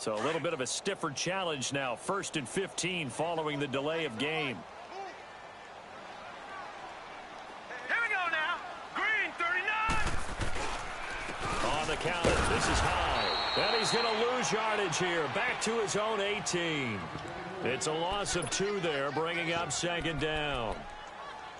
So a little bit of a stiffer challenge now. 1st and 15 following the delay of game. Here we go now. Green 39. On the counter, this is high. And he's going to lose yardage here. Back to his own 18. It's a loss of 2 there, bringing up 2nd down.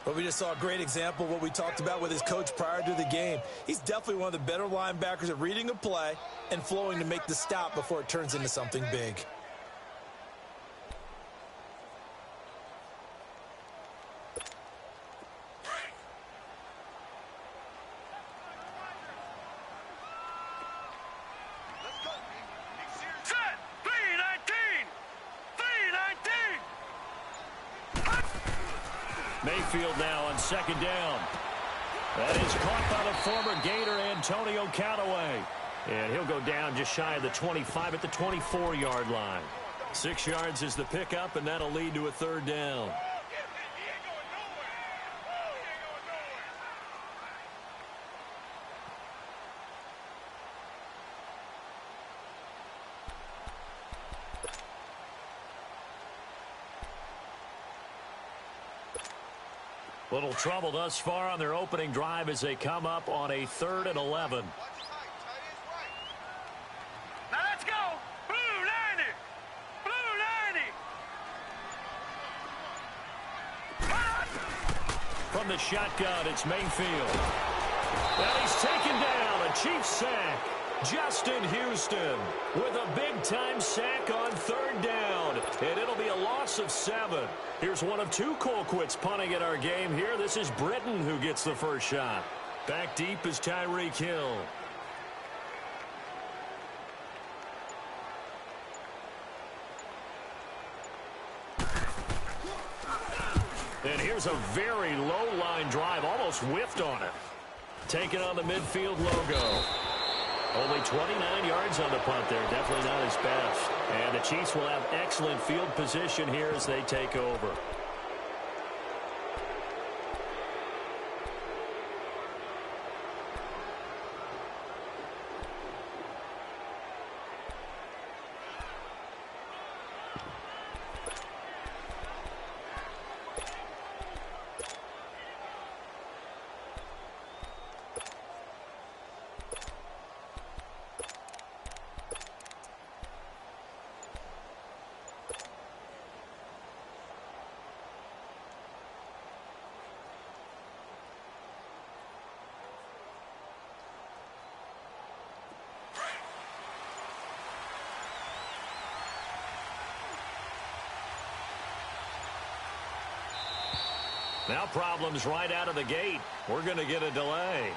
But we just saw a great example of what we talked about with his coach prior to the game. He's definitely one of the better linebackers at reading a play and flowing to make the stop before it turns into something big. Set. 319. 319. Mayfield now on 2nd down. That is caught by the former Gator Antonio Callaway. And he'll go down just shy of the 25 at the 24-yard line. 6 yards is the pickup, and that'll lead to a 3rd down. Little trouble thus far on their opening drive as they come up on a 3rd and 11. Now let's go. Blue 90. Blue 90. From the shotgun, it's Mayfield. And he's taken down. A Chiefs sack. Justin Houston with a big-time sack on 3rd down. And it'll be a loss of 7. Here's one of 2 Colquitts punting at our game here. This is Britton who gets the first shot. Back deep is Tyreek Hill. And here's a very low-line drive, almost whiffed on it. Taking on the midfield logo. Only 29 yards on the punt there. Definitely not his best. And the Chiefs will have excellent field position here as they take over. Now problems right out of the gate. We're going to get a delay.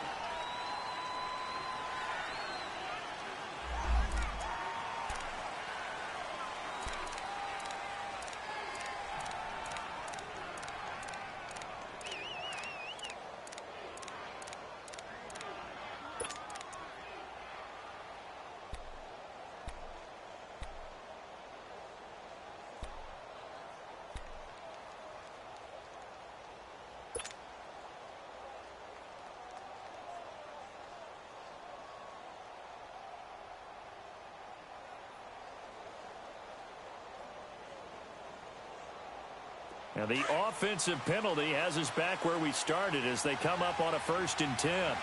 Now the offensive penalty has us back where we started as they come up on a 1st and 10. Here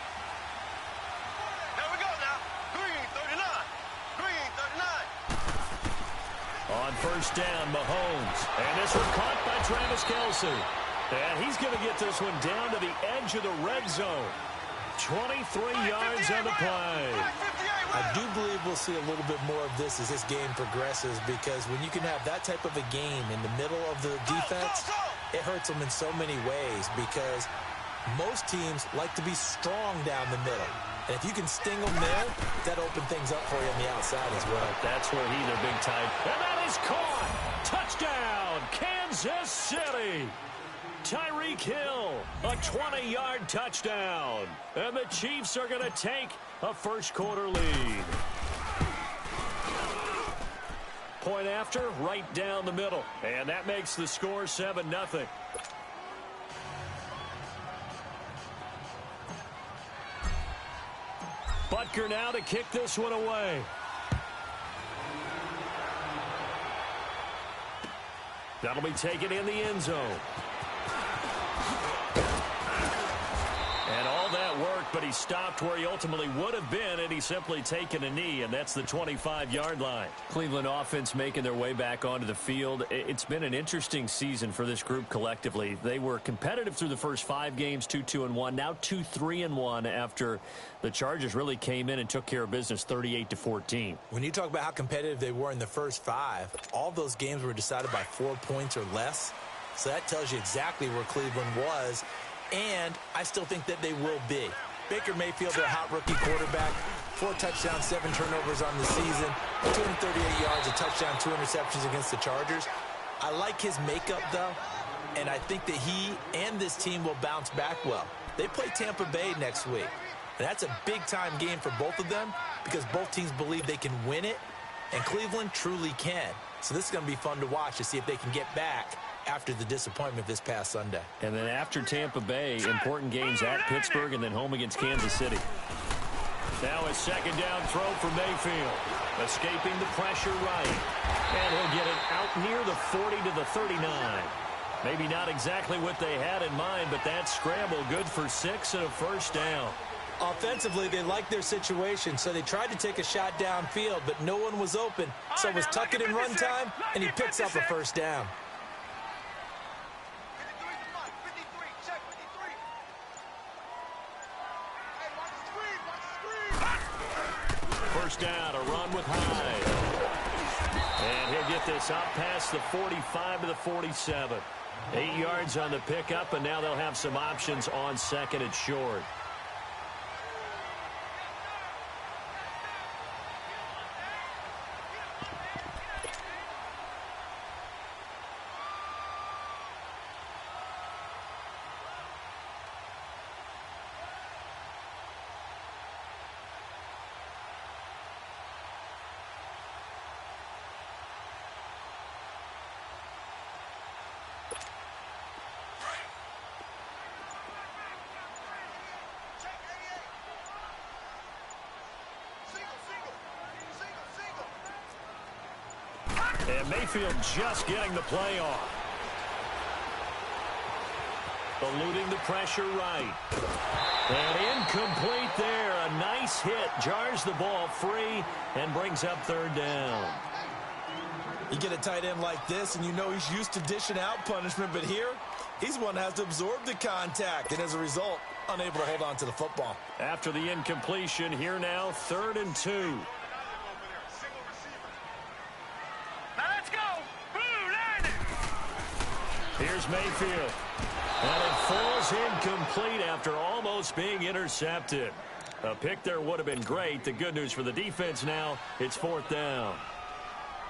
we go now. Green 39. Green 39. On 1st down, Mahomes. And this one caught by Travis Kelce. And he's going to get this one down to the edge of the red zone. 23 yards on the play. I do believe we'll see a little bit more of this as this game progresses, because when you can have that type of a game in the middle of the defense, it hurts them in so many ways, because most teams like to be strong down the middle. And if you can sting them there, that opens things up for you on the outside as well. That's where he's their big time. And that is caught. Touchdown, Kansas City. Tyreek Hill, a 20-yard touchdown. And the Chiefs are going to take a first-quarter lead. Point after, right down the middle. And that makes the score 7-0. Butker now to kick this one away. That'll be taken in the end zone. And all that work, but he stopped where he ultimately would have been, and he's simply taken a knee, and that's the 25-yard line. Cleveland offense making their way back onto the field. It's been an interesting season for this group collectively. They were competitive through the first 5 games, 2-2-1, now 2-3-1 after the Chargers really came in and took care of business 38-14. When you talk about how competitive they were in the first 5, all those games were decided by 4 points or less. So that tells you exactly where Cleveland was. And I still think that they will be. Baker Mayfield, their hot rookie quarterback, 4 touchdowns, 7 turnovers on the season, 238 yards, a touchdown, 2 interceptions against the Chargers. I like his makeup, though, and I think that he and this team will bounce back well. They play Tampa Bay next week, and that's a big-time game for both of them because both teams believe they can win it, and Cleveland truly can. So this is going to be fun to watch to see if they can get back after the disappointment this past Sunday. And then after Tampa Bay, important games at Pittsburgh and then home against Kansas City. Now a second down throw for Mayfield. Escaping the pressure right. And he'll get it out near the 40 to the 39. Maybe not exactly what they had in mind, but that scramble good for 6 and a first down. Offensively, they liked their situation, so they tried to take a shot downfield, but no one was open. So it was tuck it in run time, and he picks up a first down. First down, a run with Hyde. And he'll get this up past the 45 to the 47. 8 yards on the pickup, and now they'll have some options on second and short. And Mayfield just getting the play off. Eluding the pressure right. And incomplete there. A nice hit. Jars the ball free and brings up third down. You get a tight end like this, and you know he's used to dishing out punishment, but here, he's one that has to absorb the contact, and as a result, unable to hold on to the football. After the incompletion, here now, 3rd and 2. Here's Mayfield. And it falls incomplete after almost being intercepted. A pick there would have been great. The good news for the defense now, it's 4th down.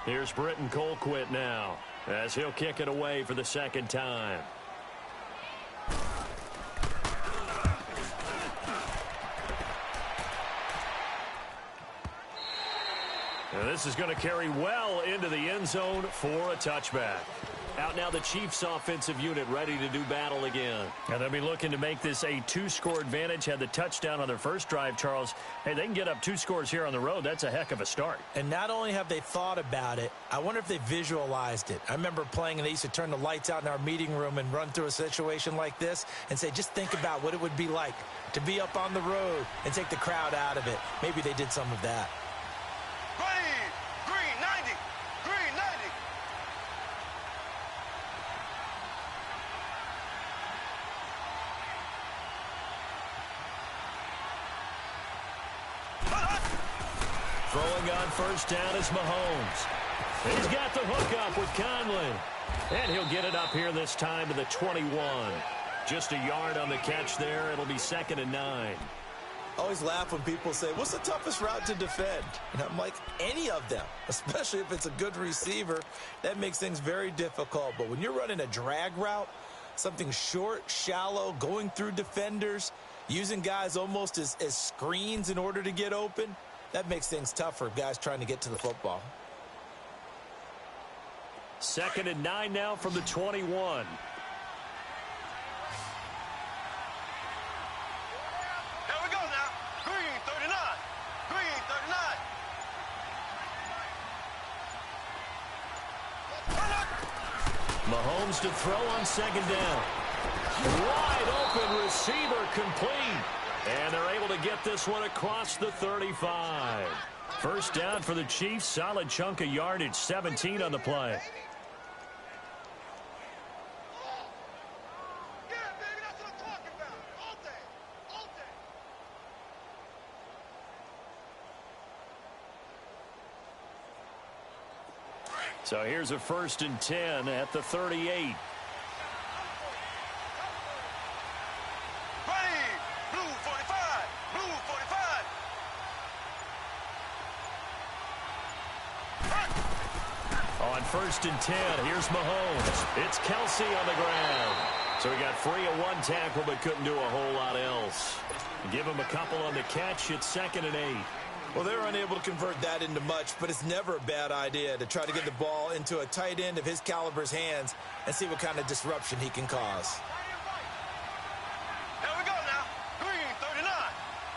Here's Britton Colquitt now as he'll kick it away for the second time. And this is going to carry well into the end zone for a touchback. Out now the Chiefs offensive unit ready to do battle again. And they'll be looking to make this a 2-score advantage. Had the touchdown on their first drive, Charles. Hey, they can get up 2 scores here on the road. That's a heck of a start. And not only have they thought about it, I wonder if they visualized it. I remember playing and they used to turn the lights out in our meeting room and run through a situation like this and say, just think about what it would be like to be up on the road and take the crowd out of it. Maybe they did some of that. Throwing on first down is Mahomes. He's got the hook up with Conley. And he'll get it up here this time to the 21. Just a yard on the catch there. It'll be 2nd and 9. I always laugh when people say, what's the toughest route to defend? And I'm like, any of them, especially if it's a good receiver. That makes things very difficult. But when you're running a drag route, something short, shallow, going through defenders, using guys almost as screens in order to get open, that makes things tough for guys trying to get to the football. 2nd and 9 now from the 21. Here we go now. Green 39. Green 39. Mahomes to throw on second down. Wide open receiver complete. And they're able to get this one across the 35. First down for the Chiefs. Solid chunk of yardage. 17 on the play. So here's a 1st and 10 at the 38. On 1st and 10, here's Mahomes. It's Kelsey on the ground. So he got free of one tackle but couldn't do a whole lot else. Give him a couple on the catch. It's 2nd and 8. Well, they were unable to convert that into much, but it's never a bad idea to try to get the ball into a tight end of his caliber's hands and see what kind of disruption he can cause. Here we go now. Green 39.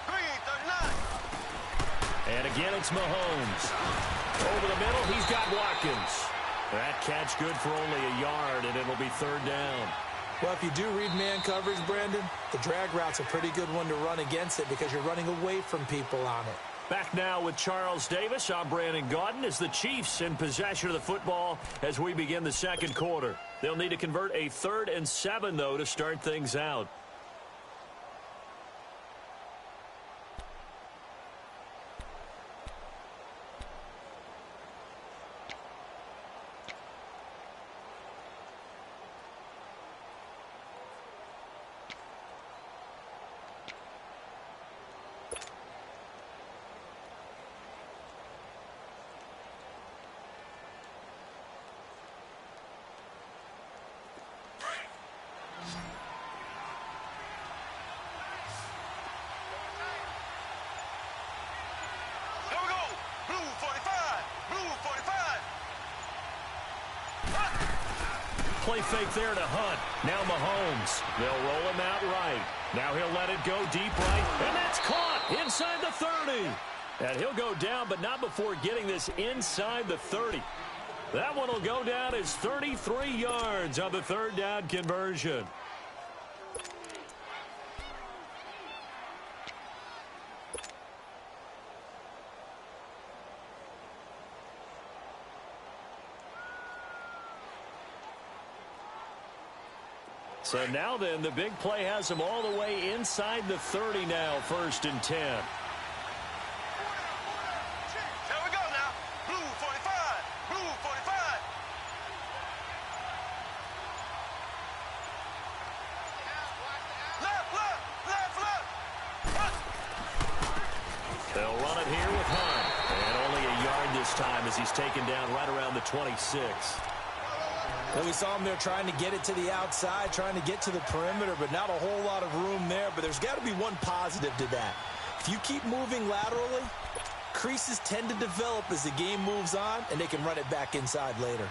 Green 39. And again, it's Mahomes. Over the middle, he's got Watkins. That catch good for only a yard, and it'll be 3rd down. Well, if you do read man coverage, Brandon, the drag route's a pretty good one to run against it because you're running away from people on it. Back now with Charles Davis. I'm Brandon Gaudin as the Chiefs in possession of the football as we begin the 2nd quarter. They'll need to convert a 3rd and 7, though, to start things out. Play fake there to Hunt. Now Mahomes. They'll roll him out right. Now he'll let it go deep right. And that's caught inside the 30. And he'll go down, but not before getting this inside the 30. That one will go down as 33 yards on the 3rd down conversion. So now then, the big play has them all the way inside the 30 now, 1st and 10. Here we go now. Blue 45. Blue 45. Left. They'll run it here with Hunt. And only a yard this time as he's taken down right around the 26. Well, we saw him there trying to get it to the outside, trying to get to the perimeter, but not a whole lot of room there. But there's got to be one positive to that. If you keep moving laterally, creases tend to develop as the game moves on, and they can run it back inside later.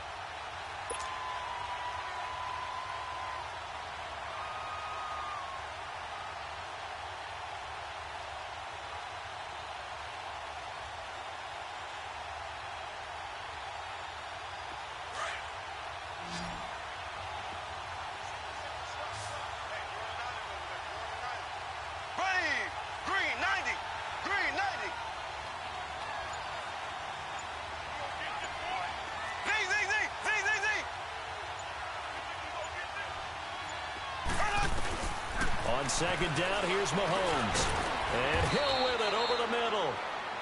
On 2nd down, here's Mahomes. And Hill with it over the middle.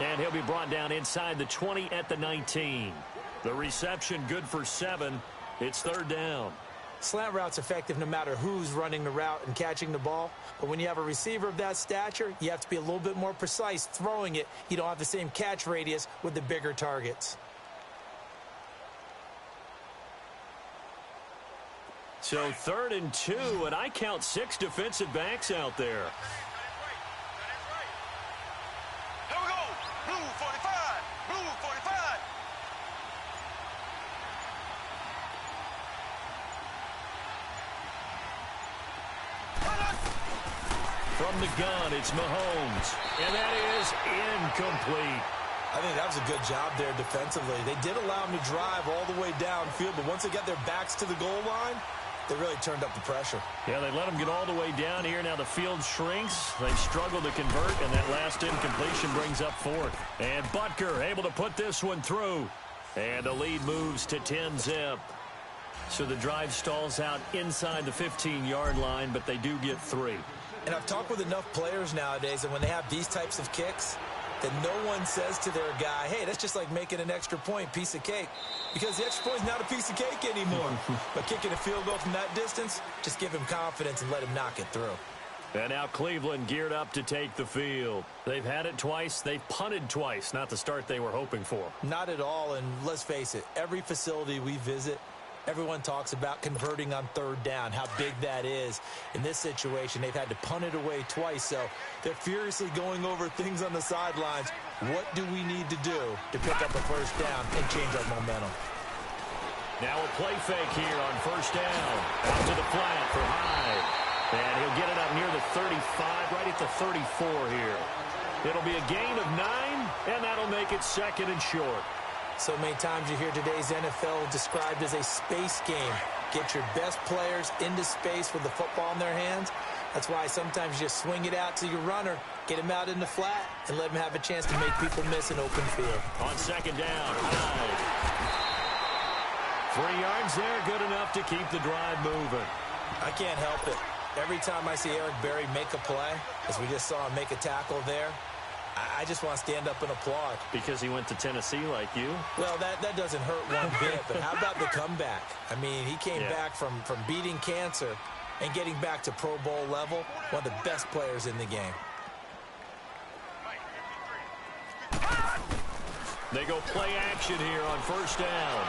And he'll be brought down inside the 20 at the 19. The reception good for 7. It's 3rd down. Slant route's effective no matter who's running the route and catching the ball. But when you have a receiver of that stature, you have to be a little bit more precise throwing it. You don't have the same catch radius with the bigger targets. So 3rd and 2, and I count 6 defensive backs out there. Here we go. Blue 45. Blue 45. From the gun, it's Mahomes. And that is incomplete. I think that was a good job there defensively. They did allow them to drive all the way downfield, but once they got their backs to the goal line, they really turned up the pressure. Yeah, they let them get all the way down here. Now the field shrinks. They struggle to convert, and that last incompletion brings up fourth. And Butker able to put this one through. And the lead moves to 10-zip. So the drive stalls out inside the 15-yard line, but they do get 3. And I've talked with enough players nowadays, and when they have these types of kicks, that no one says to their guy, hey, that's just like making an extra point, piece of cake. Because the extra point is not a piece of cake anymore. But kicking a field goal from that distance, just give him confidence and let him knock it through. And now Cleveland geared up to take the field. They've had it twice. They've punted twice. Not the start they were hoping for. Not at all, and let's face it, every facility we visit, everyone talks about converting on third down, how big that is. In this situation, they've had to punt it away twice, so they're furiously going over things on the sidelines. What do we need to do to pick up a first down and change our momentum? Now a play fake here on first down. Out to the flat for Hyde. And he'll get it up near the 35, right at the 34 here. It'll be a gain of 9, and that'll make it second and short. So many times you hear today's NFL described as a space game. Get your best players into space with the football in their hands. That's why sometimes you just swing it out to your runner, get him out in the flat, and let him have a chance to make people miss an open field. On second down, Hyde. 3 yards there, good enough to keep the drive moving. I can't help it. Every time I see Eric Berry make a play, as we just saw him make a tackle there, I just want to stand up and applaud. Because he went to Tennessee like you? Well, that doesn't hurt one bit, but how about the comeback? I mean, he came back from beating cancer and getting back to Pro Bowl level, one of the best players in the game. They go play action here on first down.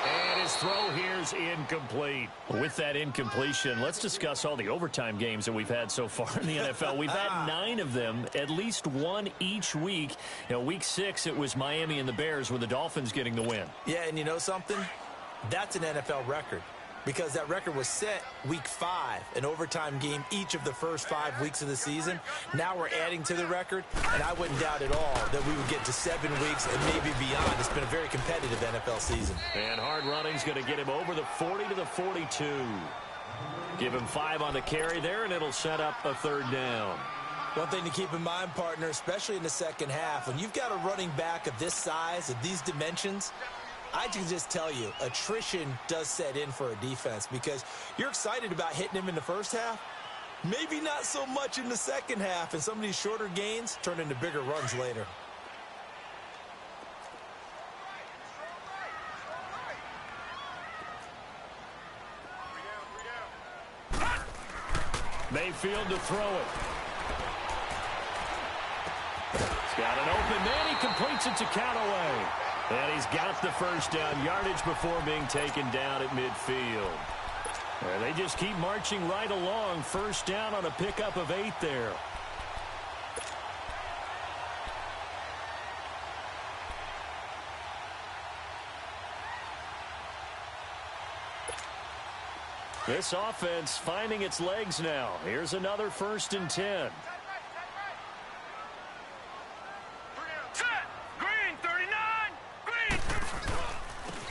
And his throw here's incomplete. With that incompletion, let's discuss all the overtime games that we've had so far in the NFL. We've had 9 of them, at least one each week. Week 6, it was Miami and the Bears with the Dolphins getting the win. Yeah, and you know something? That's an NFL record. Because that record was set week 5, an overtime game each of the first 5 weeks of the season. Now we're adding to the record, and I wouldn't doubt at all that we would get to 7 weeks and maybe beyond. It's been a very competitive NFL season. And hard running's going to get him over the 40 to the 42. Give him 5 on the carry there, and it'll set up a third down. One thing to keep in mind, partner, especially in the second half, when you've got a running back of this size, of these dimensions, I can just tell you, attrition does set in for a defense because you're excited about hitting him in the first half. Maybe not so much in the second half, and some of these shorter gains turn into bigger runs later. Mayfield to throw it. He's got an open man. He completes it to Callaway. And he's got the first down yardage before being taken down at midfield. And they just keep marching right along. First down on a pickup of 8 there. This offense finding its legs now. Here's another 1st and 10.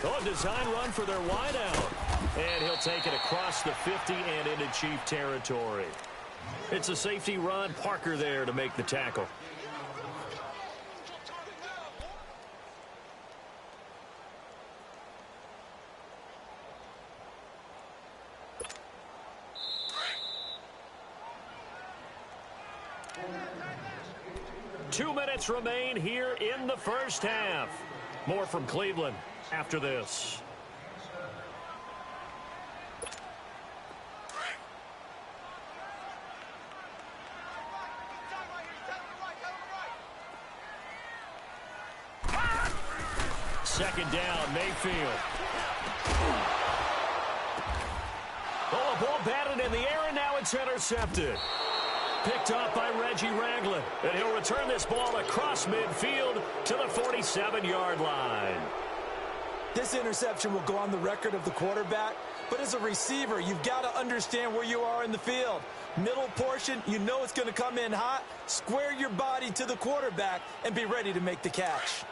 Oh, a design run for their wideout. And he'll take it across the 50 and into Chief territory. It's a safety Ron Parker there to make the tackle. Two minutes remain here in the first half. More from Cleveland after this. Second down, Mayfield. Oh, a ball batted in the air, and now it's intercepted. Picked off by Reggie Ragland. And he'll return this ball across midfield to the 47-yard line. This interception will go on the record of the quarterback But as a receiver, you've got to understand where you are in the field. Middle portion, you know it's going to come in hot. Square your body to the quarterback and be ready to make the catch.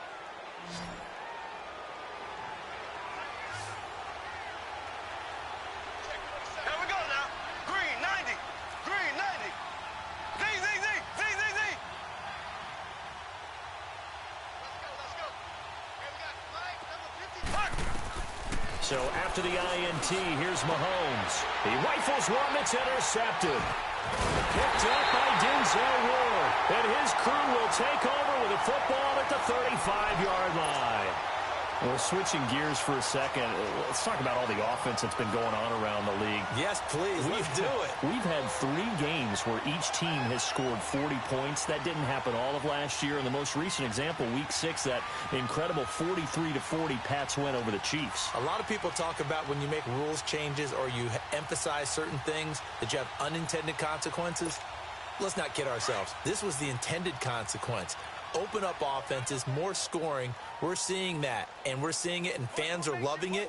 Here we go now. Green 90. Green 90. Z, Z, Z, Z, Z, Z. Let's go. Here we got flag number 50. So after the INT, here's Mahomes. He rifles one that's intercepted. Picked up by Denzel Ward. And his crew will take over with a football at the 35-yard line. Well, switching gears for a second, let's talk about all the offense that's been going on around the league. Yes, please. Let's do it. We've had 3 games where each team has scored 40 points. That didn't happen all of last year. In the most recent example, Week 6, that incredible 43-40 Pats win over the Chiefs. A lot of people talk about when you make rules changes or you emphasize certain things that you have unintended consequences. Let's not kid ourselves. This was the intended consequence. Open up offenses, more scoring. We're seeing that, and we're seeing it, and fans are loving it.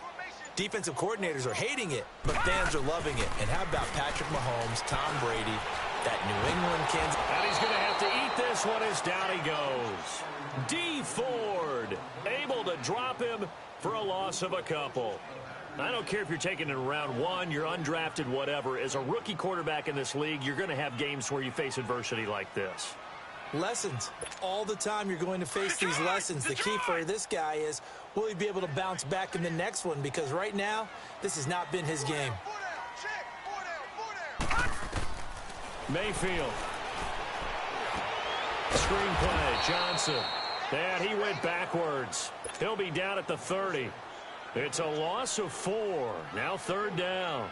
Defensive coordinators are hating it, but fans are loving it. And how about Patrick Mahomes, Tom Brady, that New England Kansas? And he's going to have to eat this one as down he goes. D. Ford able to drop him for a loss of a couple. I don't care if you're taking it in round 1, you're undrafted, whatever. As a rookie quarterback in this league, you're going to have games where you face adversity like this. Lessons. All the time you're going to face these lessons. The key for this guy is, will he be able to bounce back in the next one? Because right now, this has not been his game. Mayfield. Screenplay, Johnson. And he went backwards. He'll be down at the 30. It's a loss of 4. Now 3rd down.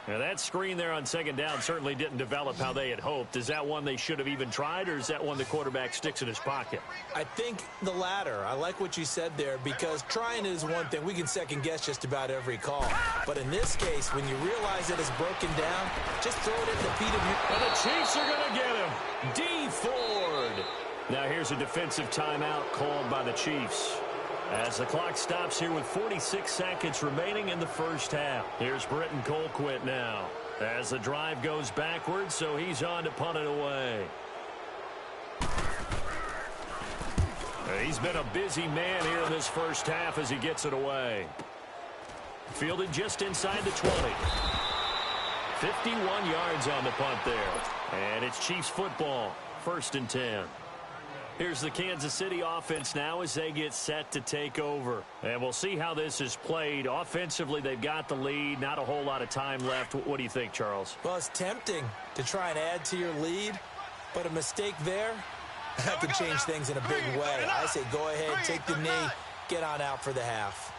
Now, that screen there on 2nd down certainly didn't develop how they had hoped. Is that one they should have even tried, or is that one the quarterback sticks in his pocket? I think the latter. I like what you said there, because trying is one thing. We can second-guess just about every call. But in this case, when you realize that it's broken down, just throw it at the feet of your... And the Chiefs are going to get him. D. Ford. Now, here's a defensive timeout called by the Chiefs. As the clock stops here with 46 seconds remaining in the first half. Here's Britton Colquitt now. As the drive goes backwards, so he's on to punt it away. He's been a busy man here in this first half as he gets it away. Fielded just inside the 20. 51 yards on the punt there. And it's Chiefs football, 1st and 10. Here's the Kansas City offense now as they get set to take over. And we'll see how this is played. Offensively, they've got the lead. Not a whole lot of time left. What do you think, Charles? Well, it's tempting to try and add to your lead, but a mistake there, that could change things in a big way. I say go ahead, take the knee, get on out for the half.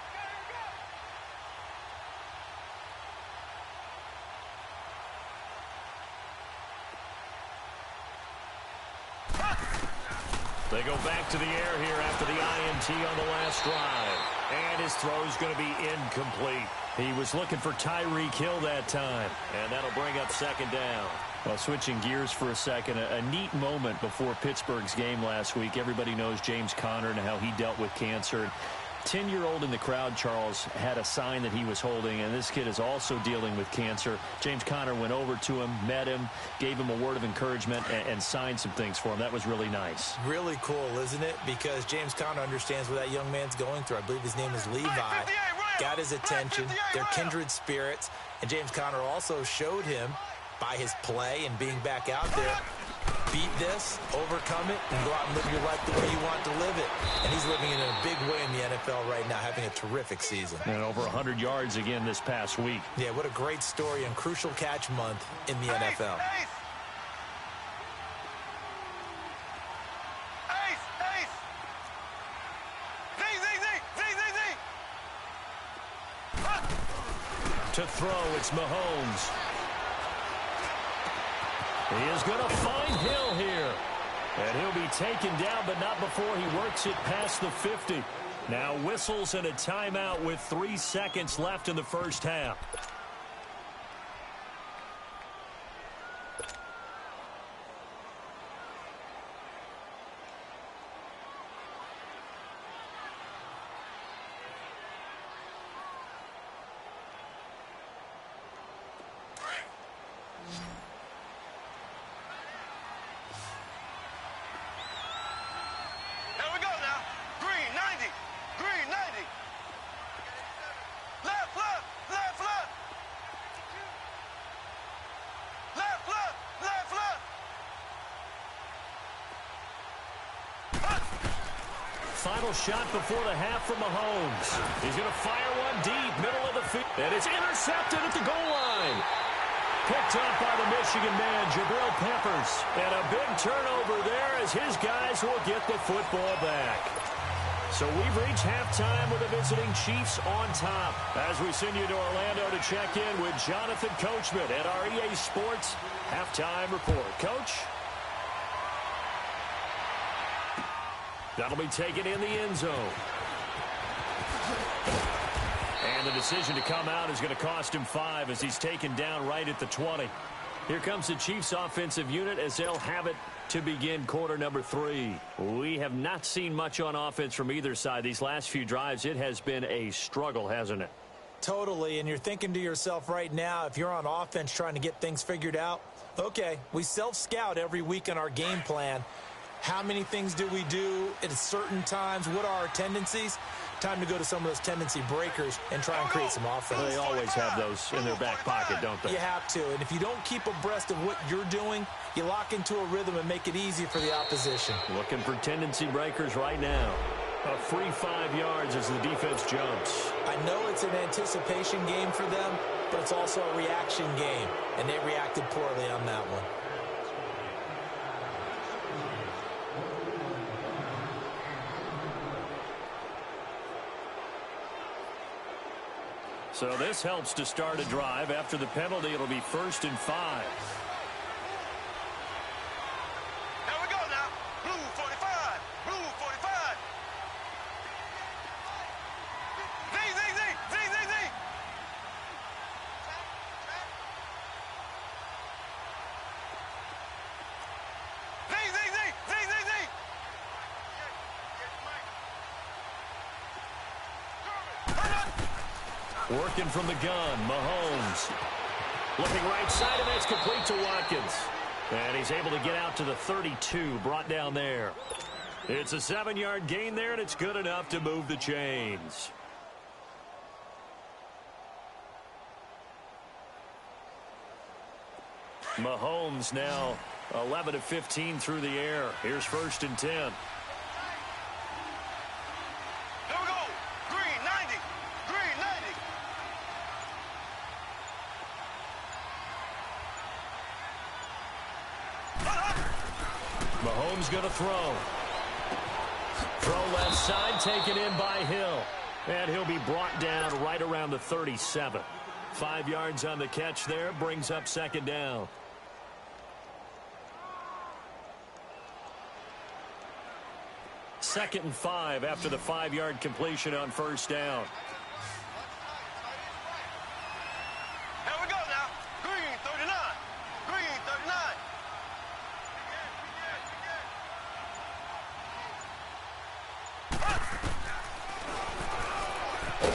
They go back to the air here after the INT on the last drive. And his throw's going to be incomplete. He was looking for Tyreek Hill that time. And that'll bring up 2nd down. Well, switching gears for a second, a neat moment before Pittsburgh's game last week. Everybody knows James Conner and how he dealt with cancer. 10-year-old in the crowd, Charles, had a sign that he was holding, and this kid is also dealing with cancer. James Conner went over to him, met him, gave him a word of encouragement, and signed some things for him. That was really nice. Really cool, isn't it? Because James Conner understands what that young man's going through. I believe his name is Levi. Got his attention. They're kindred spirits. And James Conner also showed him, by his play and being back out there, beat this, overcome it, and go out and live your life the way you want to live it. And he's living it in a big way in the NFL right now, having a terrific season. And over 100 yards again this past week. Yeah, what a great story and crucial catch month in the NFL. To throw, it's Mahomes. He is going to find Hill here. And he'll be taken down, but not before he works it past the 50. Now whistles and a timeout with 3 seconds left in the first half. final shot before the half from Mahomes. He's going to fire one deep, middle of the field. And it's intercepted at the goal line. Picked up by the Michigan man, Jabril Peppers. And a big turnover there as his guys will get the football back. So we've reached halftime with the visiting Chiefs on top. As we send you to Orlando to check in with Jonathan Coachman at our EA Sports Halftime Report. Coach? That'll be taken in the end zone. And the decision to come out is going to cost him 5 as he's taken down right at the 20. Here comes the Chiefs offensive unit as they'll have it to begin quarter number 3. We have not seen much on offense from either side. These last few drives, it has been a struggle, hasn't it? Totally, and you're thinking to yourself right now, if you're on offense trying to get things figured out, okay, we self-scout every week on our game plan. How many things do we do at certain times? What are our tendencies? Time to go to some of those tendency breakers and try and create some offense. They always have those in their back pocket, don't they? You have to. And if you don't keep abreast of what you're doing, you lock into a rhythm and make it easy for the opposition. Looking for tendency breakers right now. A free 5 yards as the defense jumps. I know it's an anticipation game for them, but it's also a reaction game. And they reacted poorly on that one. So this helps to start a drive. After the penalty, it'll be 1st and 5. Here we go now. Blue 45. Blue 45. Z, Z, Z, Z, Z, Z. Z, Z, Z, Z, Z, Z. Working from the gun, Mahomes. Looking right side, and that's complete to Watkins. And he's able to get out to the 32, brought down there. It's a 7-yard gain there, and it's good enough to move the chains. Mahomes now 11 of 15 through the air. Here's 1st and 10. Here we go. Green 90. Green 90. Mahomes going to throw. Throw left side, taken in by Hill. And he'll be brought down right around the 37. 5 yards on the catch there, brings up 2nd down. Second and 5 after the 5-yard completion on 1st down. Here we go now. Green 39. Green 39.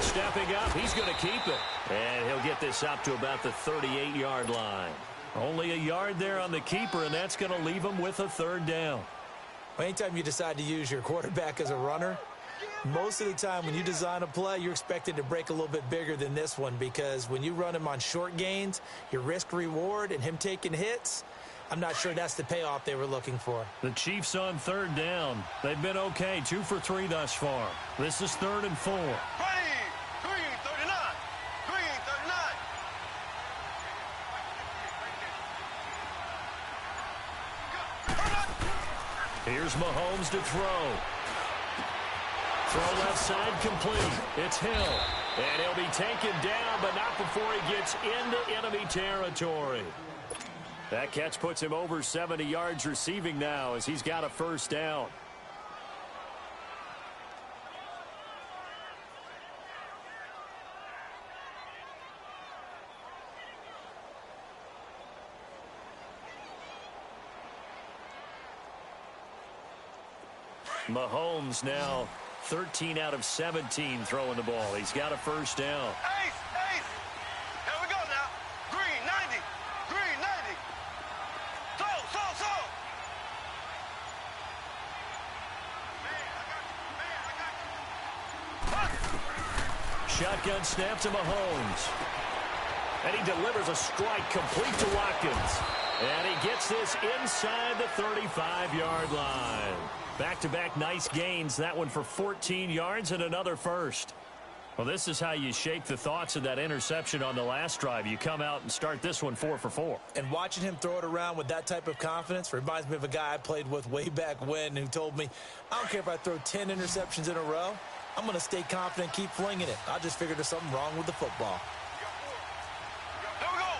Stepping up, he's going to keep it. And he'll get this up to about the 38-yard line. Only a yard there on the keeper, and that's going to leave him with a 3rd down. Anytime you decide to use your quarterback as a runner, most of the time when you design a play, you're expected to break a little bit bigger than this one, because when you run him on short gains, your risk-reward and him taking hits, I'm not sure that's the payoff they were looking for. The Chiefs on 3rd down. They've been okay, 2 for 3 thus far. This is 3rd and 4. Green 39. Green 39. Here's Mahomes to throw. Throw left side complete. It's Hill. And he'll be taken down, but not before he gets into enemy territory. That catch puts him over 70 yards receiving now as he's got a 1st down. Mahomes now 13 out of 17 throwing the ball. He's got a 1st down. Ace, ace. Here we go now. Green 90. Green 90. So. Shotgun snap to Mahomes. And he delivers a strike complete to Watkins. And he gets this inside the 35-yard line. Back-to-back nice gains. That one for 14 yards and another first. Well, this is how you shake the thoughts of that interception on the last drive. You come out and start this one 4 for 4. And watching him throw it around with that type of confidence reminds me of a guy I played with way back when who told me, I don't care if I throw 10 interceptions in a row. I'm going to stay confident and keep flinging it. I just figured there's something wrong with the football. Here we go.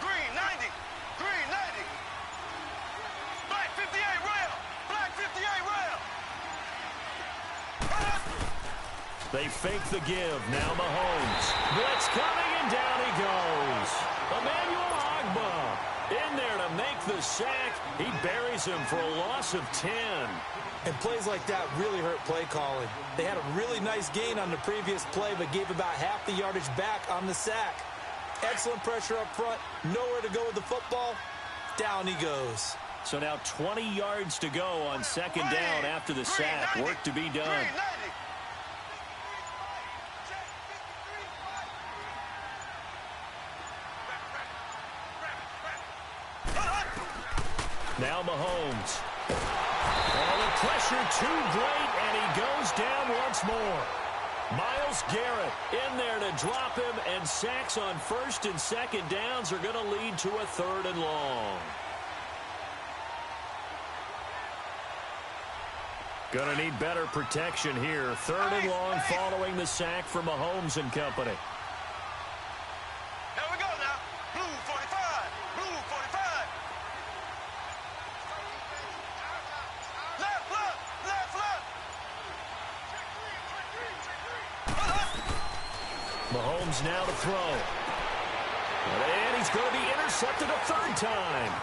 Green 90. Green 90. Black 58 rail. Black 58 rail. They fake the give. Now Mahomes. Blitz coming, and down he goes. Emmanuel Ogbah in there to make the sack. He buries him for a loss of 10. And plays like that really hurt play calling. They had a really nice gain on the previous play, but gave about half the yardage back on the sack. Excellent pressure up front. Nowhere to go with the football. Down he goes. So now 20 yards to go on second down after the sack. Work to be done. Now Mahomes. Oh, the pressure too great, and he goes down once more. Myles Garrett in there to drop him, and sacks on first and second downs are going to lead to a 3rd and long. Going to need better protection here. 3rd and long following the sack from Mahomes and company. Here we go now. Blue 45. Blue 45. Left, left, left, left. Mahomes now to throw. And he's going to be intercepted a 3rd time.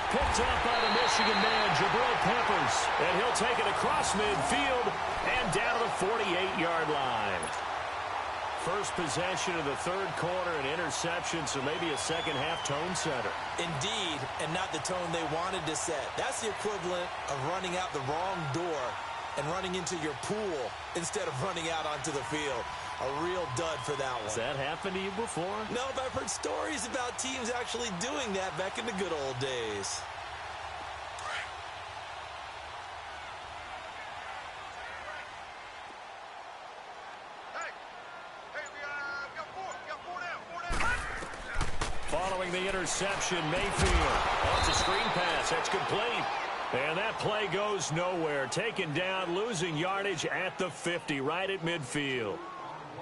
Picked up by the Michigan man, Jabril Peppers. And he'll take it across midfield and down to the 48-yard line. First possession of the 3rd quarter, an interception, so maybe a second-half tone setter. Indeed, and not the tone they wanted to set. That's the equivalent of running out the wrong door and running into your pool instead of running out onto the field. A real dud for that one. Has that happened to you before? No, but I've heard stories about teams actually doing that back in the good old days. Following the interception, Mayfield. Oh, it's a screen pass. That's complete. And that play goes nowhere. Taken down, losing yardage at the 50, right at midfield.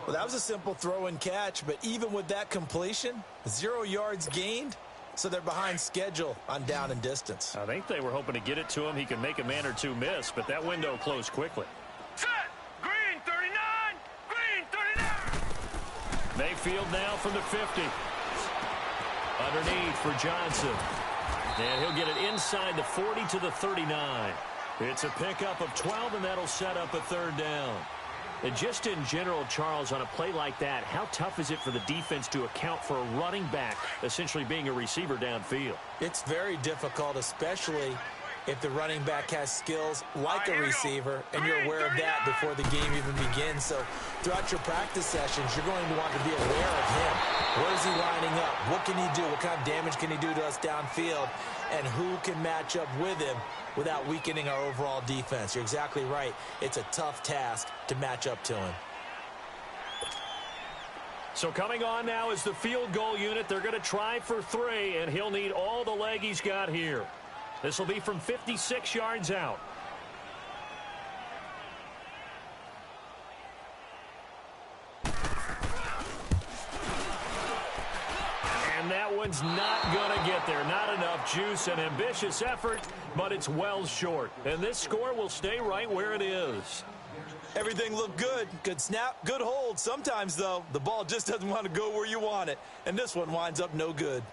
Well, that was a simple throw and catch, but even with that completion, 0 yards gained, so they're behind schedule on down and distance. I think they were hoping to get it to him. He could make a man or two miss, but that window closed quickly. Set. Green 39. Green 39. Mayfield now from the 50. Underneath for Johnson. And he'll get it inside the 40 to the 39. It's a pickup of 12, and that'll set up a 3rd down. And just in general, Charles, on a play like that, how tough is it for the defense to account for a running back essentially being a receiver downfield? It's very difficult, especially if the running back has skills like a receiver, and you're aware of that before the game even begins. So throughout your practice sessions, you're going to want to be aware of him. Where is he lining up? What can he do? What kind of damage can he do to us downfield? And who can match up with him without weakening our overall defense? You're exactly right. It's a tough task to match up to him. So coming on now is the field goal unit. They're going to try for 3, and he'll need all the leg he's got here. This will be from 56 yards out. And that one's not going to get there. Not enough juice. An ambitious effort, but it's well short. And this score will stay right where it is. Everything looked good. Good snap, good hold. Sometimes, though, the ball just doesn't want to go where you want it. And this one winds up no good.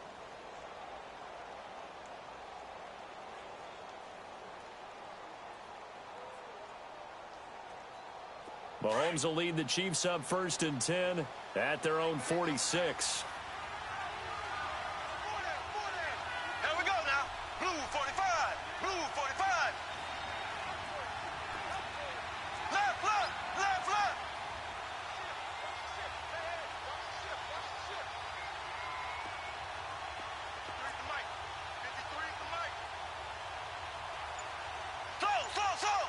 Mahomes will lead the Chiefs up 1st and 10 at their own 46. Here we go now. Blue 45. Blue 45. Left, left, left, left. Slow, slow, slow.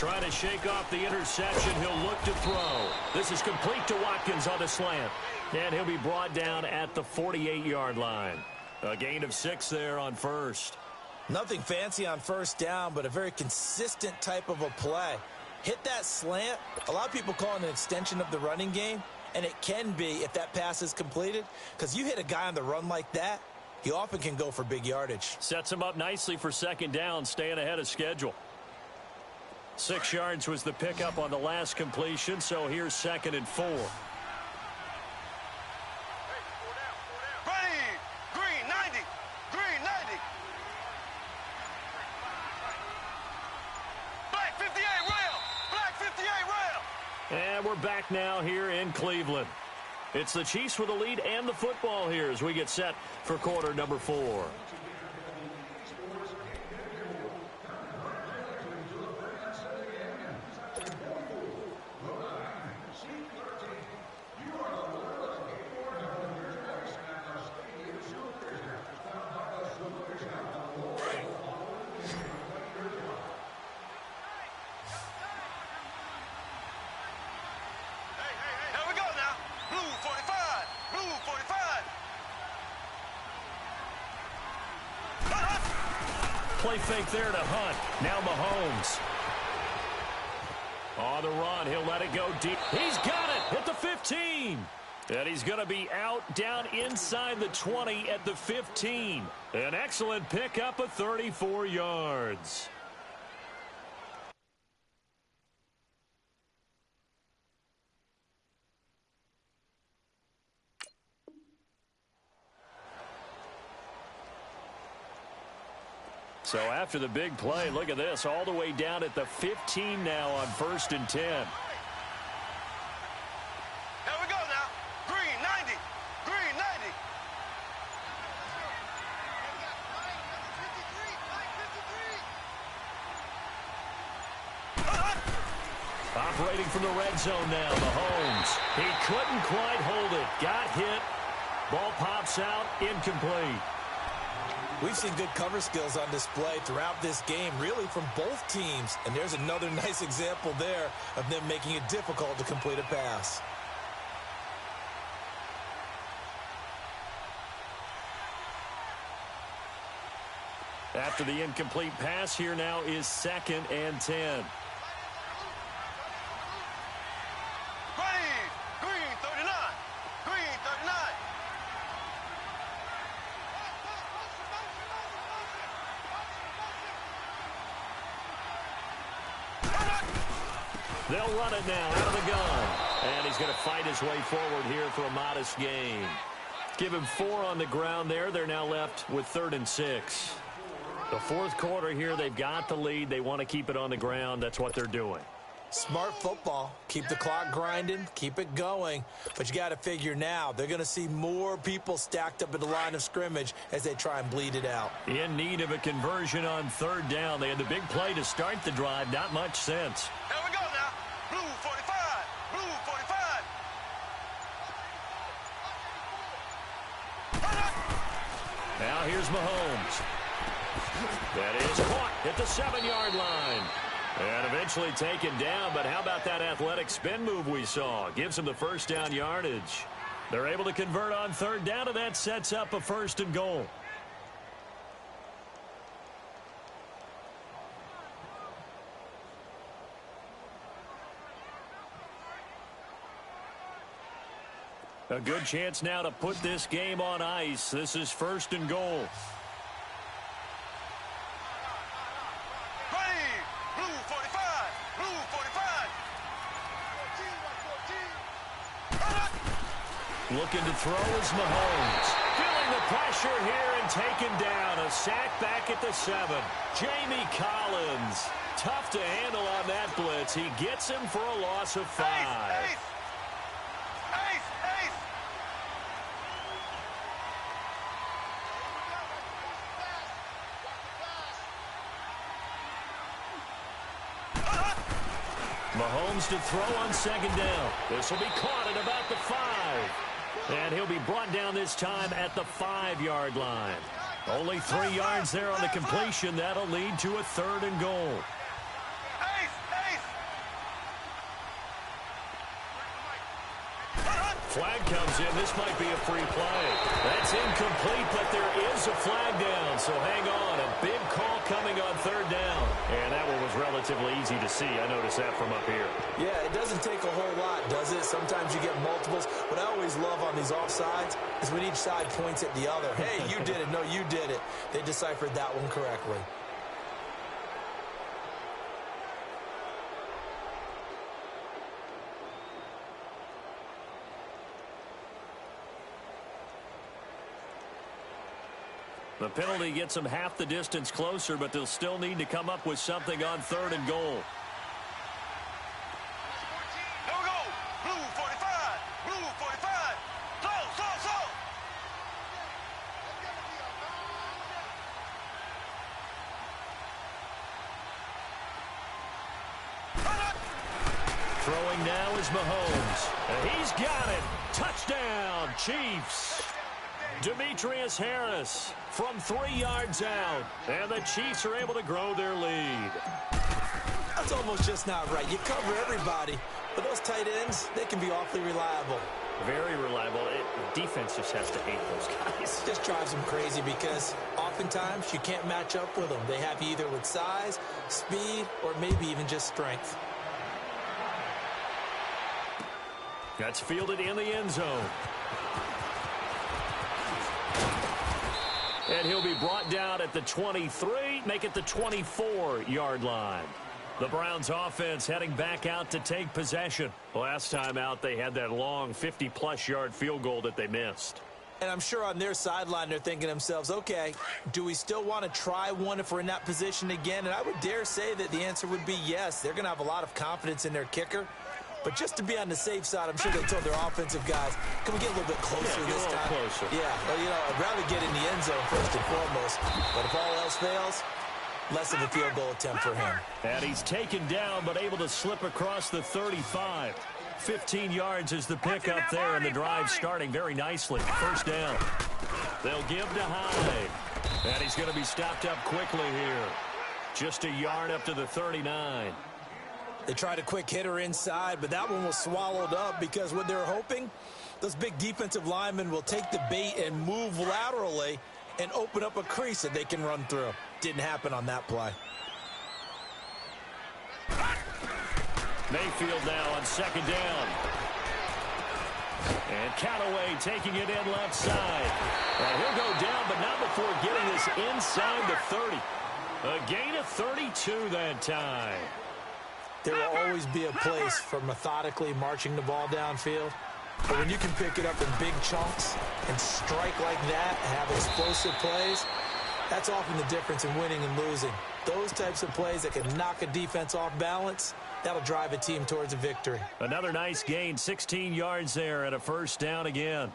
Trying to shake off the interception. He'll look to throw. This is complete to Watkins on the slant. And he'll be brought down at the 48-yard line. A gain of 6 there on first. Nothing fancy on first down, but a very consistent type of a play. Hit that slant. A lot of people call it an extension of the running game, and it can be if that pass is completed, because you hit a guy on the run like that, he often can go for big yardage. Sets him up nicely for second down, staying ahead of schedule. 6 yards was the pickup on the last completion, so here's 2nd and 4. And we're back now here in Cleveland. It's the Chiefs with the lead and the football here as we get set for quarter number 4. Play fake there to Hunt. Now Mahomes. On the run, he'll let it go deep. He's got it at the 15. And he's going to be out down inside the 20 at the 15. An excellent pickup of 34 yards. So after the big play, look at this, all the way down at the 15 now on 1st and 10. Here we go now. Green 90. Green 90. Operating from the red zone now, Mahomes. He couldn't quite hold it. Got hit. Ball pops out, incomplete. We've seen good cover skills on display throughout this game, really from both teams. And there's another nice example there of them making it difficult to complete a pass. After the incomplete pass, here now is 2nd and 10. Green 39. Green 39. They'll run it now out of the gun. And he's going to fight his way forward here for a modest gain. Give him 4 on the ground there. They're now left with 3rd and 6. The 4th quarter here, they've got the lead. They want to keep it on the ground. That's what they're doing. Smart football. Keep the clock grinding. Keep it going. But you got to figure now, they're going to see more people stacked up at the line of scrimmage as they try and bleed it out. In need of a conversion on 3rd down. They had the big play to start the drive. Not much sense. Here we go now. Blue 45. Blue 45. Now here's Mahomes. That is caught at the 7-yard line. And eventually taken down, but how about that athletic spin move we saw? Gives him the 1st down yardage. They're able to convert on 3rd down, and that sets up a 1st and goal. A good chance now to put this game on ice. This is 1st and goal. Looking to throw is Mahomes. Feeling the pressure here and taken down. A sack back at the 7. Jamie Collins. Tough to handle on that blitz. He gets him for a loss of 5. Ace. Mahomes to throw on 2nd down. This will be caught at about the 5. And he'll be brought down this time at the 5-yard line. Only 3 yards there on the completion. That'll lead to a 3rd and goal. Ace. Flag comes in. This might be a free play. That's incomplete, but there is a flag down. So hang on. A big call coming on third down. And that one was relatively easy to see. I noticed that from up here. Yeah, it doesn't take a whole lot, does it? Sometimes you get multiples. What I always love on these offsides is when each side points at the other. Hey, you did it. No, you did it. They deciphered that one correctly. The penalty gets them half the distance closer, but they'll still need to come up with something on third and goal. Here we go. Blue 45. Blue 45. Slow. Throwing now is Mahomes. And he's got it. Touchdown, Chiefs. Demetrius Harris from 3 yards out. And the Chiefs are able to grow their lead. That's almost just not right. You cover everybody, but those tight ends, they can be awfully reliable. Very reliable. Defense just has to hate those guys. Just drives them crazy because oftentimes you can't match up with them. They have you either with size, speed, or maybe even just strength. That's fielded in the end zone. And he'll be brought down at the 23, make it the 24-yard line. The Browns offense heading back out to take possession. Last time out, they had that long 50-plus yard field goal that they missed. And I'm sure on their sideline they're thinking to themselves, okay, do we still want to try one if we're in that position again? And I would dare say that the answer would be yes. They're going to have a lot of confidence in their kicker. But just to be on the safe side, I'm sure they told their offensive guys, can we get a little bit closer this time? Closer. Yeah, well, you know, I'd rather get in the end zone first and foremost. But if all else fails, less of a field goal attempt for him. And he's taken down, but able to slip across the 35. 15 yards is the pickup there, and the drive starting very nicely. First down. They'll give to Hyde. And he's going to be stopped up quickly here. Just a yard up to the 39. They tried a quick hitter inside, but that one was swallowed up because what they're hoping, those big defensive linemen will take the bait and move laterally and open up a crease that they can run through. Didn't happen on that play. Mayfield now on second down. And Callaway taking it in left side. And he'll go down, but not before getting this inside the 30. A gain of 32 that time. There will always be a place for methodically marching the ball downfield. But when you can pick it up in big chunks and strike like that, have explosive plays, that's often the difference in winning and losing. Those types of plays that can knock a defense off balance, that'll drive a team towards a victory. Another nice gain, 16 yards there and a first down again.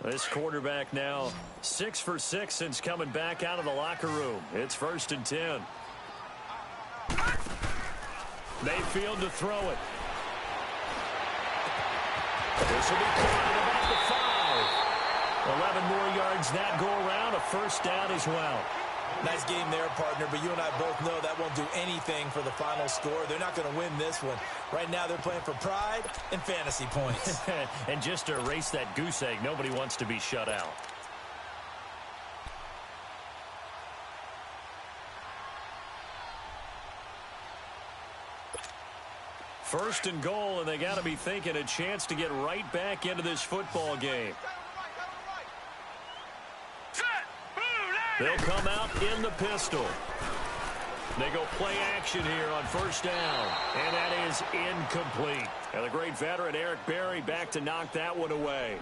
This quarterback now 6 for 6 since coming back out of the locker room. It's 1st and 10. Mayfield to throw it. This will be caught at about the 5. 11 more yards that go around. A first down as well. Nice game there, partner, but you and I both know that won't do anything for the final score. They're not going to win this one. Right now they're playing for pride and fantasy points. And just to erase that goose egg, nobody wants to be shut out. First and goal, and they got to be thinking a chance to get right back into this football game. They'll come out in the pistol. They go play action here on first down, and that is incomplete. And the great veteran Eric Berry back to knock that one away.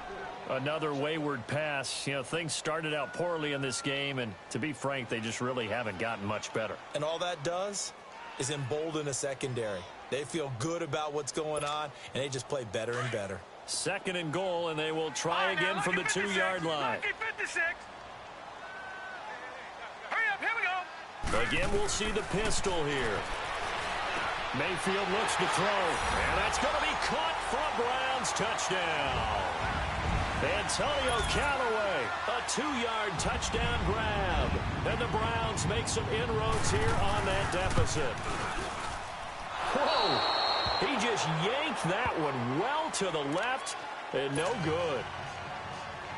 Another wayward pass. You know, things started out poorly in this game, and to be frank, they just really haven't gotten much better. And all that does is embolden a secondary. They feel good about what's going on, and they just play better and better. Second and goal, and they will try again from the 2-yard line. Again, we'll see the pistol here. Mayfield looks to throw, and that's going to be caught for a Browns touchdown. Antonio Callaway, a 2-yard touchdown grab. And the Browns make some inroads here on that deficit. Whoa! He just yanked that one well to the left and no good.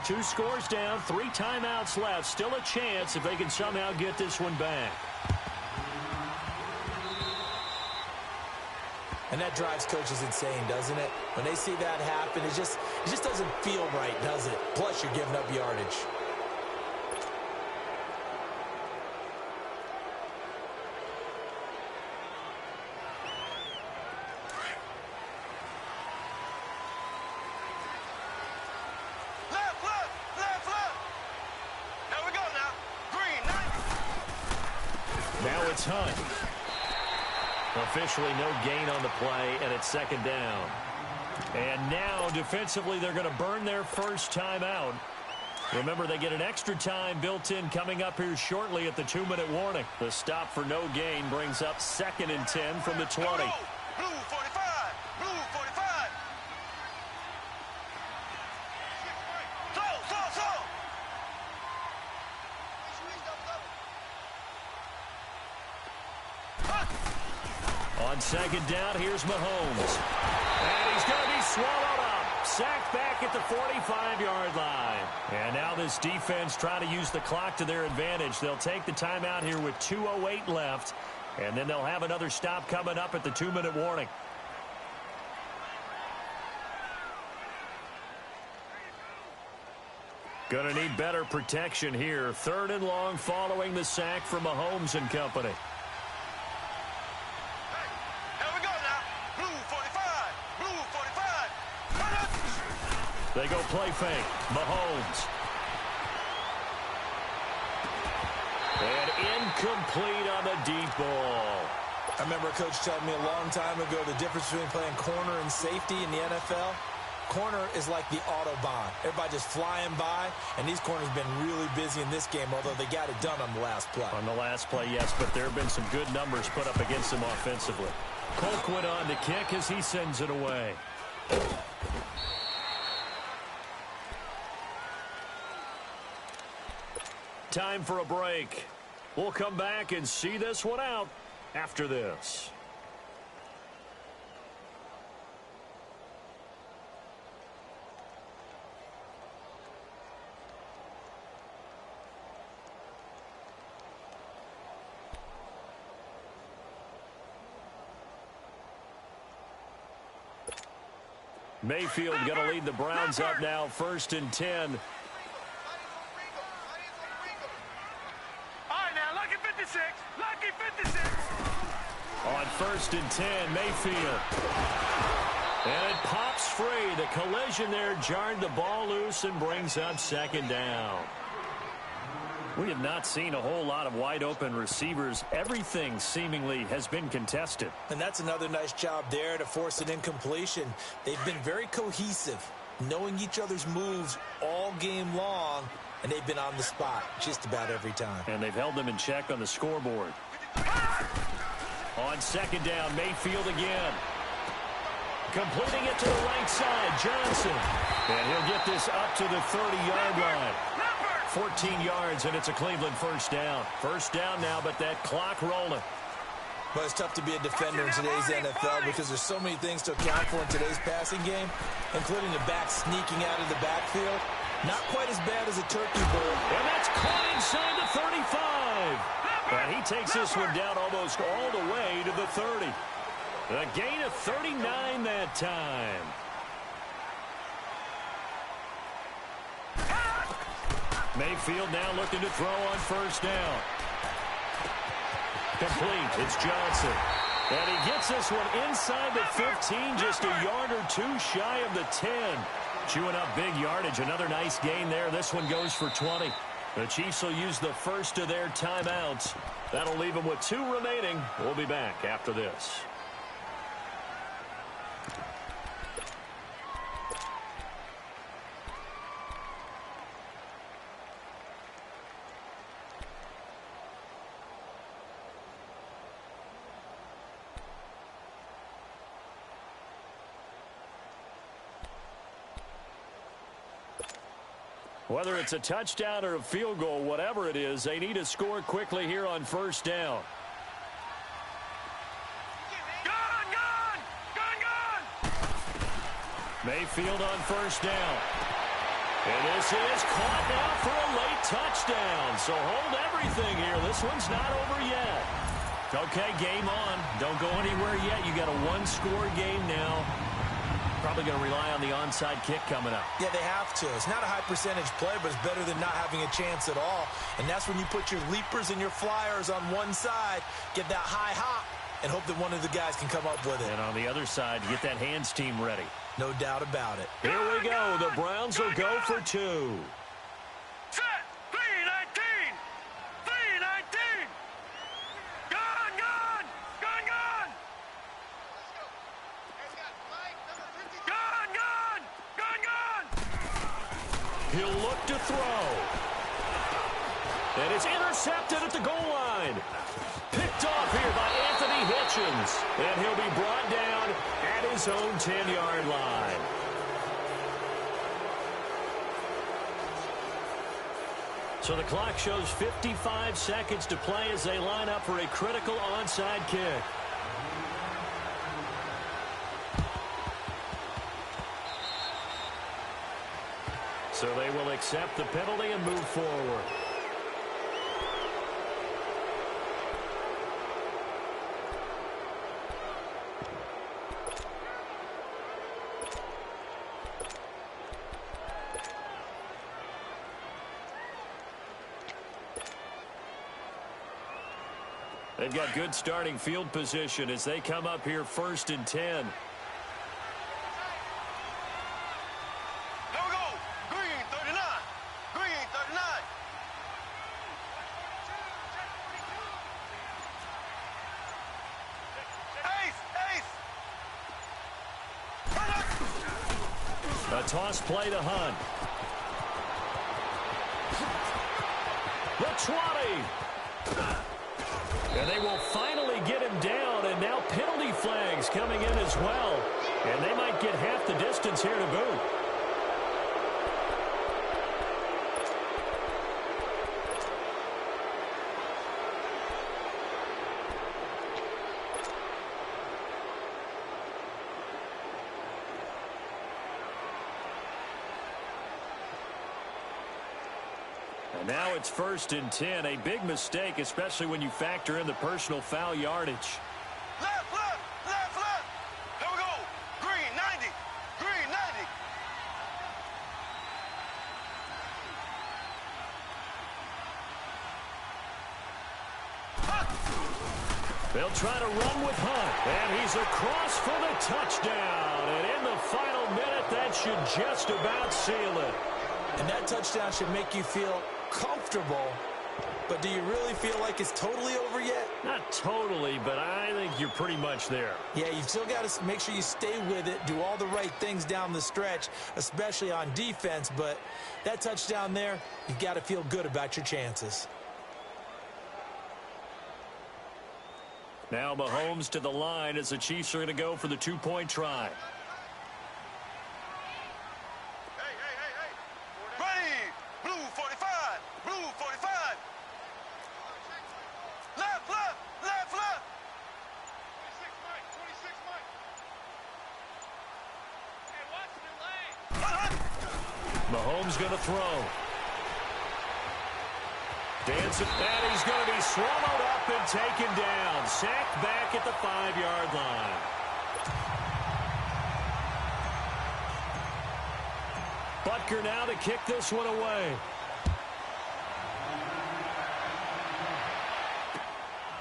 2 scores down, 3 timeouts left. Still a chance if they can somehow get this one back. And that drives coaches insane, doesn't it? When they see that happen, it just doesn't feel right, does it? Plus, you're giving up yardage. Left. Here we go now. Green, 90. Now it's Hunt. Officially no gain on the play, and it's 2nd down. And now, defensively, they're going to burn their first timeout. Remember, they get an extra time built in coming up here shortly at the 2-minute warning. The stop for no gain brings up 2nd and 10 from the 20. Blue 45. Blue 45. Slow. On 2nd down, here's Mahomes. And he's going to be swallowed up. Sacked back at the 45-yard line. And now this defense trying to use the clock to their advantage. They'll take the timeout here with 2:08 left. And then they'll have another stop coming up at the 2-minute warning. Going to need better protection here. 3rd and long following the sack from Mahomes and company. They go play fake. Mahomes. And incomplete on the deep ball. I remember a coach telling me a long time ago the difference between playing corner and safety in the NFL. Corner is like the Autobahn. Everybody just flying by, and these corners have been really busy in this game, although they got it done on the last play. On the last play, yes, but there have been some good numbers put up against them offensively. Colquitt on to kick as he sends it away. Time for a break. We'll come back and see this one out after this. Mayfield going to lead the Browns up now, 1st and 10. On 1st and 10, Mayfield. And it pops free. The collision there jarred the ball loose and brings up 2nd down. We have not seen a whole lot of wide-open receivers. Everything seemingly has been contested. And that's another nice job there to force an incompletion. They've been very cohesive, knowing each other's moves all game long, and they've been on the spot just about every time. And they've held them in check on the scoreboard. On 2nd down, Mayfield again. Completing it to the right side, Johnson. And he'll get this up to the 30-yard line. 14 yards, and it's a Cleveland 1st down. 1st down now, but that clock rolling. But it's tough to be a defender in today's NFL because there's so many things to account for in today's passing game, including the back sneaking out of the backfield. Not quite as bad as a turkey bowl. And that's caught inside the 35. And he takes this one down almost all the way to the 30. A gain of 39 that time. Mayfield now looking to throw on 1st down. Complete. It's Johnson. And he gets this one inside the 15, just a yard or two shy of the 10. Chewing up big yardage. Another nice gain there. This one goes for 20. The Chiefs will use the first of their timeouts. That'll leave them with 2 remaining. We'll be back after this. Whether it's a touchdown or a field goal, whatever it is, they need to score quickly here on first down. Mayfield on first down. And this is caught now for a late touchdown. So hold everything here. This one's not over yet. Okay, game on. Don't go anywhere yet. You got a one-score game now. Probably going to rely on the onside kick coming up. Yeah, they have to. It's not a high-percentage play, but it's better than not having a chance at all. And that's when you put your leapers and your flyers on one side, get that high hop, and hope that one of the guys can come up with it. And on the other side, get that hands team ready. No doubt about it. Here we go. The Browns will go for two. Set. 3-19. 3-19. Gun. Gun. Gun. Gun. Gun. Gun. Gun. He'll look to throw. And it's intercepted at the goal line. Picked off here by Anthony Hitchens. And he'll be brought down at his own 10-yard line. So the clock shows 55 seconds to play as they line up for a critical onside kick. So they will accept the penalty and move forward. They've got good starting field position as they come up here 1st and 10. There we go. Green 39. Green 39. Ace. A toss play to Hunt. The 20. And they will finally get him down, and now penalty flags coming in as well. And they might get half the distance here to boot. And now it's 1st and 10. A big mistake, especially when you factor in the personal foul yardage. Left. Here we go. Green 90. Green 90. They'll try to run with Hunt. And he's across for the touchdown. And in the final minute, that should just about seal it. And that touchdown should make you feel comfortable, but do you really feel like it's totally over yet? Not totally, but I think you're pretty much there. Yeah, you've still got to make sure you stay with it, do all the right things down the stretch, especially on defense, but that touchdown there, you've got to feel good about your chances. Now Mahomes to the line as the Chiefs are going to go for the two-point try. Mahomes going to throw. Dancing, and he's going to be swallowed up and taken down. Sacked back at the 5-yard line. Butker now to kick this one away.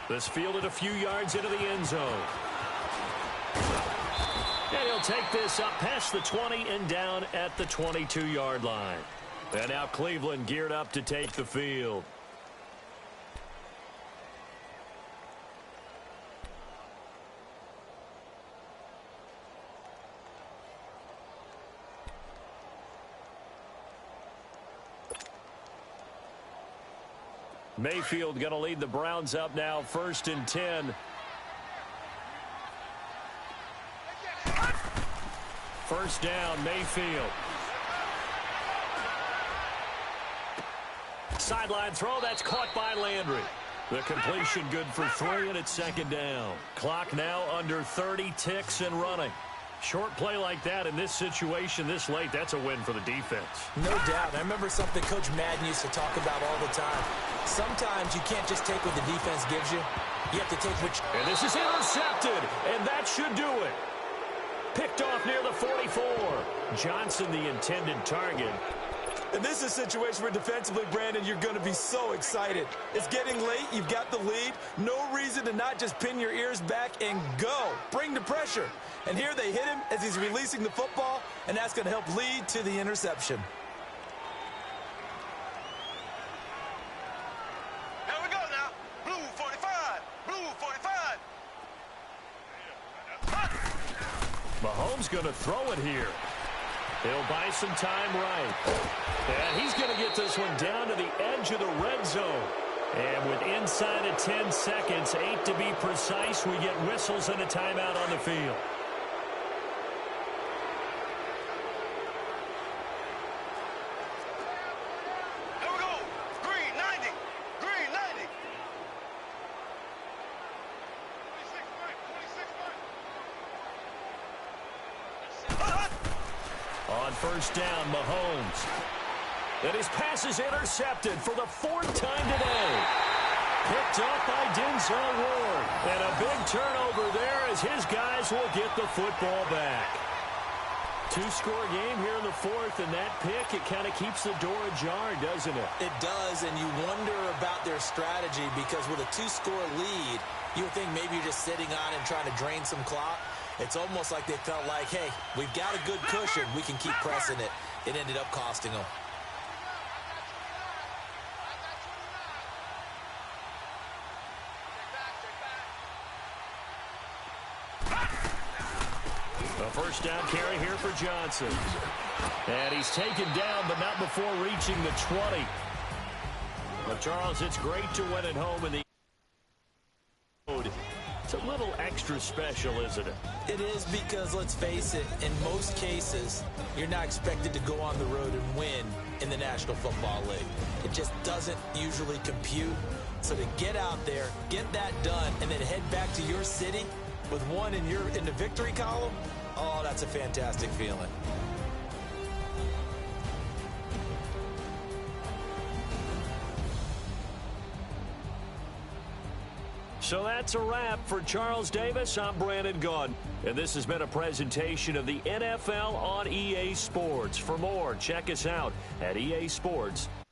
This fielded a few yards into the end zone. And he'll take this up past the 20 and down at the 22-yard line. And now Cleveland geared up to take the field. Mayfield going to lead the Browns up now, 1st and 10. First down, Mayfield. Sideline throw, that's caught by Landry. The completion good for 3, and it's second down. Clock now under 30 ticks and running. Short play like that in this situation this late, that's a win for the defense. No doubt. I remember something Coach Madden used to talk about all the time. Sometimes you can't just take what the defense gives you. You have to take which... And this is intercepted, and that should do it. Picked off near the 44. Johnson, the intended target. And this is a situation where defensively, Brandon, you're going to be so excited. It's getting late. You've got the lead. No reason to not just pin your ears back and go. Bring the pressure. And here they hit him as he's releasing the football, and that's going to help lead to the interception. Here we go now. Blue 45. Blue 45. Mahomes going to throw it here. He'll buy some time right. And he's going to get this one down to the edge of the red zone. And with inside of 10 seconds, 8 to be precise, we get whistles and a timeout on the field. Here we go. Green 90. Green 90. 26 On first down, Mahomes. And his pass is intercepted for the 4th time today. Picked up by Denzel Ward. And a big turnover there as his guys will get the football back. 2-score game here in the 4th, and that pick, it kind of keeps the door ajar, doesn't it? It does, and you wonder about their strategy because with a 2-score lead, you would think maybe you're just sitting on and trying to drain some clock. It's almost like they felt like, hey, we've got a good cushion. We can keep pressing it. It ended up costing them. A first down carry here for Johnson. And he's taken down, but not before reaching the 20. But, Charles, it's great to win at home in the road. It's a little extra special, isn't it? It is because, let's face it, in most cases, you're not expected to go on the road and win in the National Football League. It just doesn't usually compute. So to get out there, get that done, and then head back to your city with one in the victory column, oh, that's a fantastic feeling. So that's a wrap for Charles Davis. I'm Brandon Gaudin, and this has been a presentation of the NFL on EA Sports. For more, check us out at easports.com.